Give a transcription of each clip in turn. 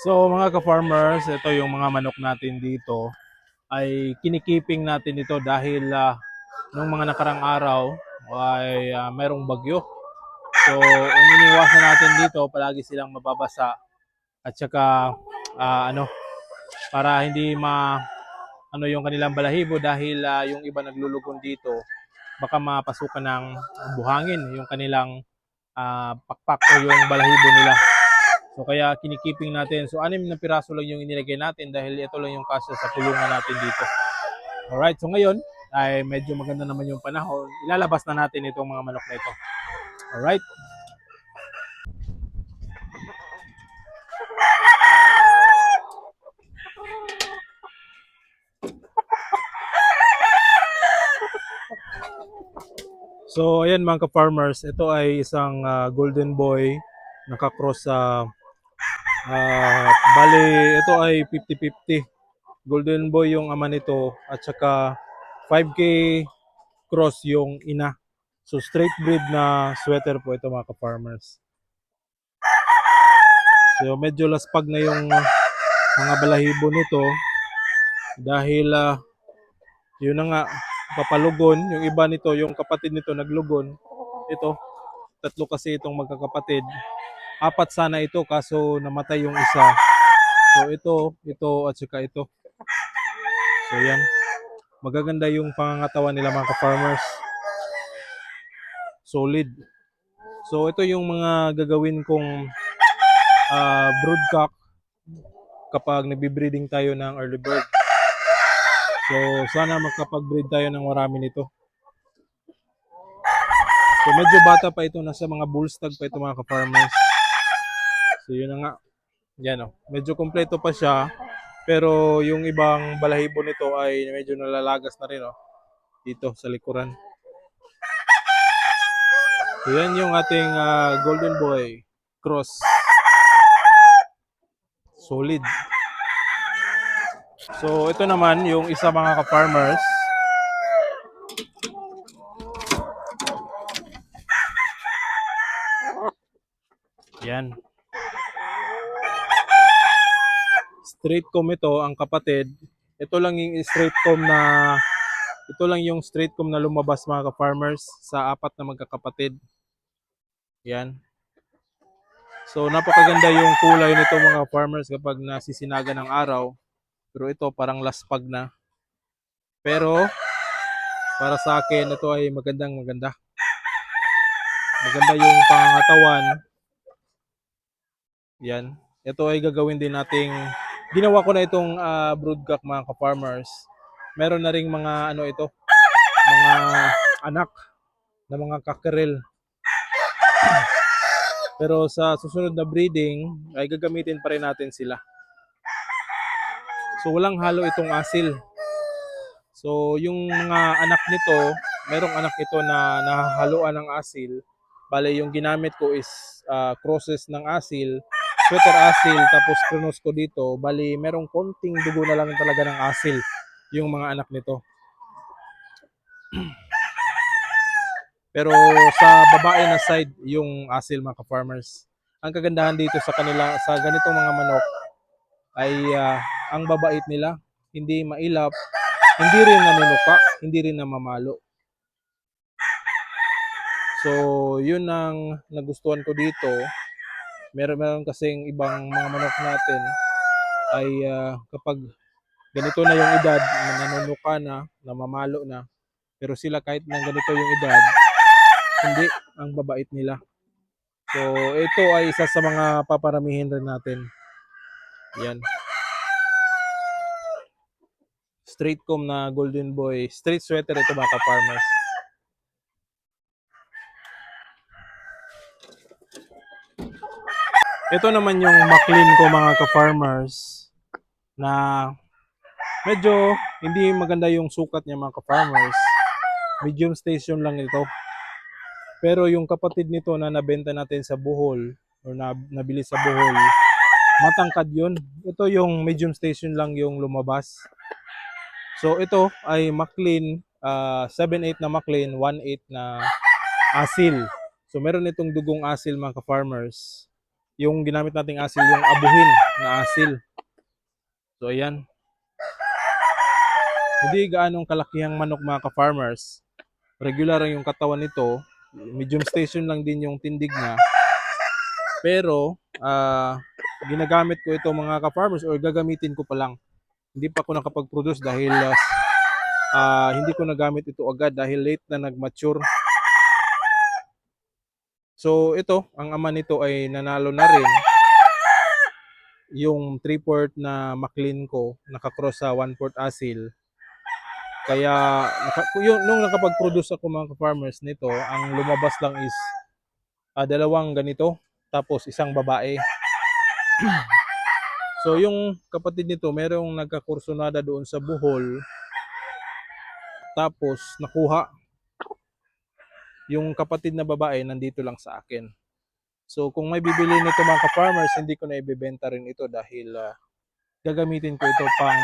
So mga ka-farmers, ito yung mga manok natin dito ay kinikiping natin ito dahil nung mga nakarang araw ay merong bagyo. So ang iniwasan natin dito, palagi silang mababasa at saka ano para hindi ano yung kanilang balahibo dahil yung iba naglulugon dito baka mapasukan ng buhangin yung kanilang pakpak o yung balahibo nila. So kaya kinikiping natin. So 6 na piraso lang yung inilagay natin dahil ito lang yung kasya sa kulungan natin dito. Alright, so ngayon ay medyo maganda naman yung panahon. Ilalabas na natin itong mga manok na ito. Alright. So ayan mga ka-farmers, ito ay isang golden boy nakakross sa bali ito ay 50-50. Golden boy yung ama nito at saka 5K cross yung ina. So straight breed na sweater po ito mga ka-farmers. So medyo laspag na yung mga balahibo nito dahil yun na nga papalugon. Yung iba nito, yung kapatid nito naglugon. Ito, tatlo kasi itong magkakapatid. 4 sana ito kaso namatay yung isa. So ito at saka ito. So yan. Magaganda yung pangangatawan nila mga ka-farmers. Solid. So ito yung mga gagawin kong broodcock kapag nagbe-breeding tayo ng early bird. So sana makapag-breed tayo ng marami nito. So medyo bata pa ito, nasa mga bull stag pa ito mga ka-farmers. So yun na nga. Yan o. Medyo kompleto pa siya. Pero yung ibang balahibo nito ay medyo nalalagas na rin o. Dito sa likuran. So yan yung ating golden boy cross. Solid. So ito naman yung isa mga ka-farmers. Yan. Straight comb ito, ang kapatid. Ito lang yung straight comb na lumabas mga ka-farmers sa 4 na magkakapatid. Yan. So napakaganda yung kulay nito mga farmers kapag nasisinaga ng araw. Pero ito parang laspag na. Pero para sa akin ito ay maganda. Maganda yung pangangatawan. Yan. Ito ay gagawin din nating ginawa ko na itong broodcock mga ka-farmers. Meron na ring mga mga anak na mga cockerel. Pero sa susunod na breeding ay gagamitin pa rin natin sila. So walang halo itong asil. So yung mga anak nito, merong anak ito na nahahaluan ng asil. Bale yung ginamit ko is crosses ng asil, sweater asil, tapos kronos ko dito. Bali merong konting dugo na lang talaga ng asil yung mga anak nito. Pero sa babae na side yung asil mga ka-farmers. Ang kagandahan dito sa kanila, sa ganitong mga manok ay ang babait nila, hindi mailap, hindi rin nanunuka, hindi rin namamalo. So, yun ang nagustuhan ko dito. Meron kasing ibang mga manok natin ay kapag ganito na yung edad, nanunuka na, namamalo na, pero sila kahit na ganito yung edad, hindi ang babait nila. So, ito ay isa sa mga paparamihin rin natin. Yan. Straight comb na golden boy. Straight sweater ito mga ka-farmers. Ito naman yung McLean ko mga ka-farmers na medyo hindi maganda yung sukat niya mga ka-farmers. Medium station lang ito. Pero yung kapatid nito na nabenta natin sa Bohol o nabili sa Bohol, matangkad yun. Ito yung medium station lang yung lumabas. So ito ay McLean, 7-8 na McLean, 1-8 na asil. So meron itong dugong asil mga ka-farmers. yung ginamit nating asil, yung abuhin na asil. So ayan, hindi gaanong kalakihang manok mga ka-farmers. Regular ang yung katawan nito, medium station lang din yung tindig niya. Pero ginagamit ko ito mga ka-farmers, or gagamitin ko pa lang. Hindi pa ako nakapag-produce dahil hindi ko nagamit ito agad dahil late na nag-mature. So ito, ang ama nito ay nanalo na rin. Yung 3/4 na McLean ko, nakakross sa 1/4 asil. Kaya nung nakapag-produce ako mga ka-farmers nito, ang lumabas lang is dalawang ganito, tapos isang babae. So yung kapatid nito, merong nagkakursunada doon sa Bohol, tapos nakuha. Yung kapatid na babae nandito lang sa akin. So kung may bibili nito mga ka-farmers, hindi ko na ibebenta rin ito dahil gagamitin ko ito pang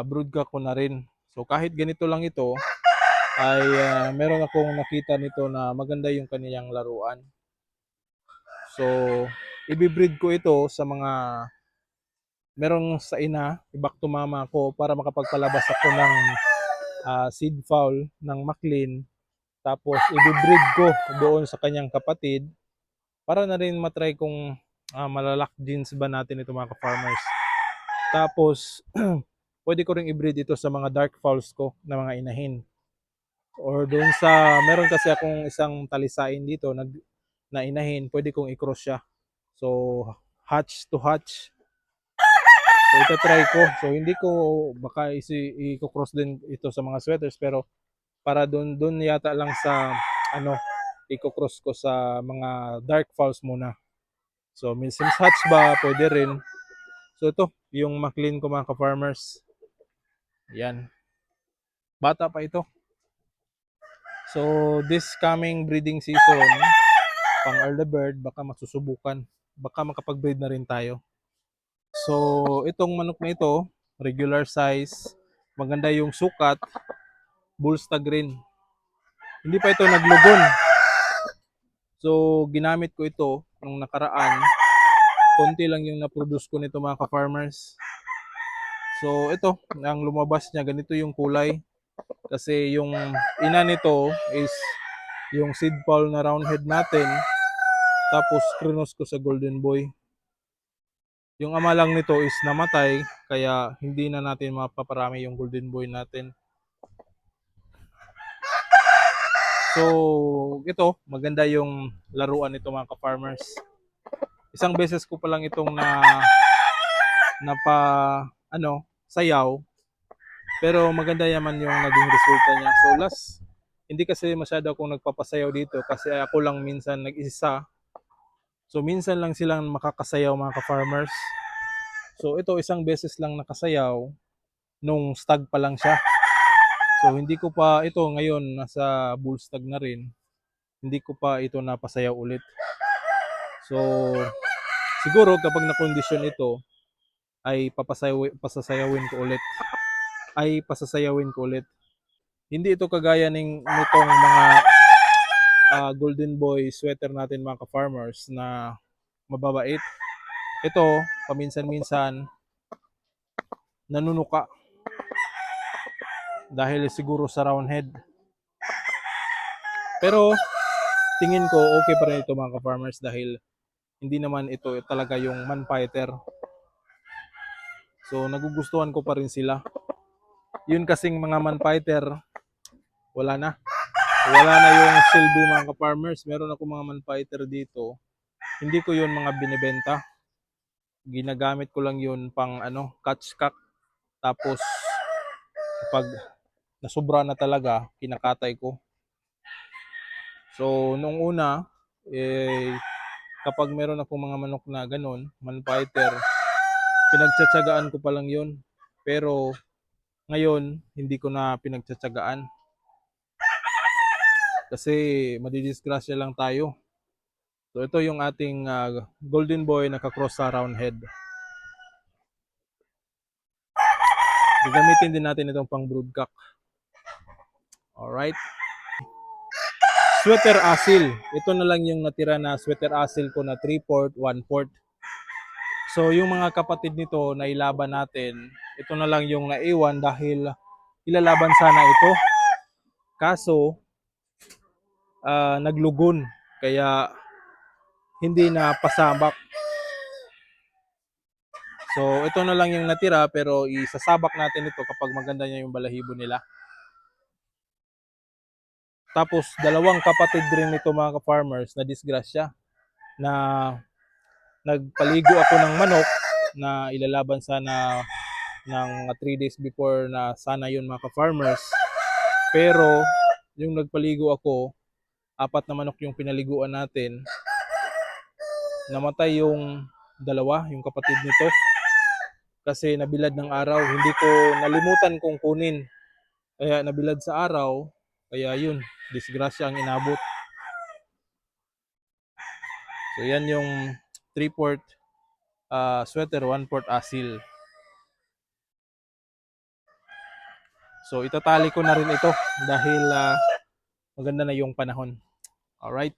broodcock ko na rin. So kahit ganito lang ito, ay meron akong nakita nito na maganda yung kaniyang laruan. So ibibreed ko ito sa mga merong sa ina, ibak to mama ko para makapagpalabas ako ng seed fowl ng McLean. Tapos ibibreed ko doon sa kanyang kapatid para na rin matry kung malalak genes ba natin ito mga ka-farmers. Tapos pwede ko ring i-breed ito sa mga dark fowls ko na mga inahin. Or doon sa, meron kasi akong isang talisain dito na inahin, pwede kong i-cross siya. So, hatch to hatch. So, ito try ko. So, hindi ko, baka i-cross din ito sa mga sweaters, pero para doon yata lang sa, i-cross ko sa mga dark fowls muna. So, since hatch ba, pwede rin. So, ito, yung McLean ko mga ka-farmers. Yan. Bata pa ito. So, this coming breeding season, pang early bird, baka masusubukan. Baka makapag-breed na rin tayo. So, itong manok na ito, regular size, maganda yung sukat, bull stag rin. Hindi pa ito naglugon. So, ginamit ko ito nung nakaraan. Konti lang yung na-produce ko nito mga ka-farmers. So, ito, ang lumabas niya, ganito yung kulay. Kasi yung ina nito is yung seed fowl na roundhead natin. Tapos, krinos ko sa golden boy. Yung ama lang nito is namatay, kaya hindi na natin mapaparami yung golden boy natin. So, ito, maganda yung laruan nito mga ka-farmers. Isang beses ko pa lang itong sayaw. Pero maganda yaman yung naging resulta niya. So hindi kasi masyado akong nagpapasayaw dito kasi ako lang minsan nag-isa. So minsan lang silang makakasayaw mga ka-farmers. So ito isang beses lang nakasayaw nung stag pa lang siya. So hindi ko pa ito ngayon nasa bull stag na rin. Hindi ko pa ito napasayaw ulit. So siguro kapag na-condition ito ay pasasayawin ko ulit. Hindi ito kagaya nitong mga golden boy sweater natin mga ka-farmers na mababait. Ito paminsan-minsan nanunuka dahil siguro sa round head. Pero tingin ko okay pa rin ito mga ka-farmers dahil hindi naman ito talaga yung man fighter. So nagugustuhan ko pa rin sila. Yun kasing mga man fighter, wala na. Wala na yung silbi mga ka-farmers. Meron ako mga man fighter dito. Hindi ko yun mga binibenta. Ginagamit ko lang yun pang catch cock. Tapos kapag nasobra na talaga, kinakatay ko. So nung una, kapag meron akong mga manok na ganun, man fighter, pinagtsatsagaan ko pa lang yun. Pero ngayon, hindi ko na pinagtsatsagaan. Kasi madidisgrasya lang tayo. So ito yung ating golden boy na kakross sa round head. Gagamitin din natin itong pang broodcock. Alright. sweater asil. Ito na lang yung natira na sweater asil ko na 3/4, 1/4. So yung mga kapatid nito na ilaban natin, ito na lang yung naiwan dahil ilalaban sana ito. Kaso naglugon kaya hindi na pasabak. So ito na lang yung natira pero isasabak natin ito kapag maganda niya yung balahibo nila. Tapos dalawang kapatid rin nito mga ka-farmers na disgrasya na nagpaligo ako ng manok na ilalaban sana ng 3 days before na sana yun mga ka-farmers. Pero yung nagpaligo ako, 4 na manok yung pinaliguan natin. Namatay yung dalawa, yung kapatid nito. Kasi nabilad ng araw, hindi ko nalimutan kong kunin. Kaya nabilad sa araw, kaya yun, disgrasya ang inabot. So yan yung 3/4 sweater, 1/4 asil. So itatali ko na rin ito dahil maganda na yung panahon. Alright.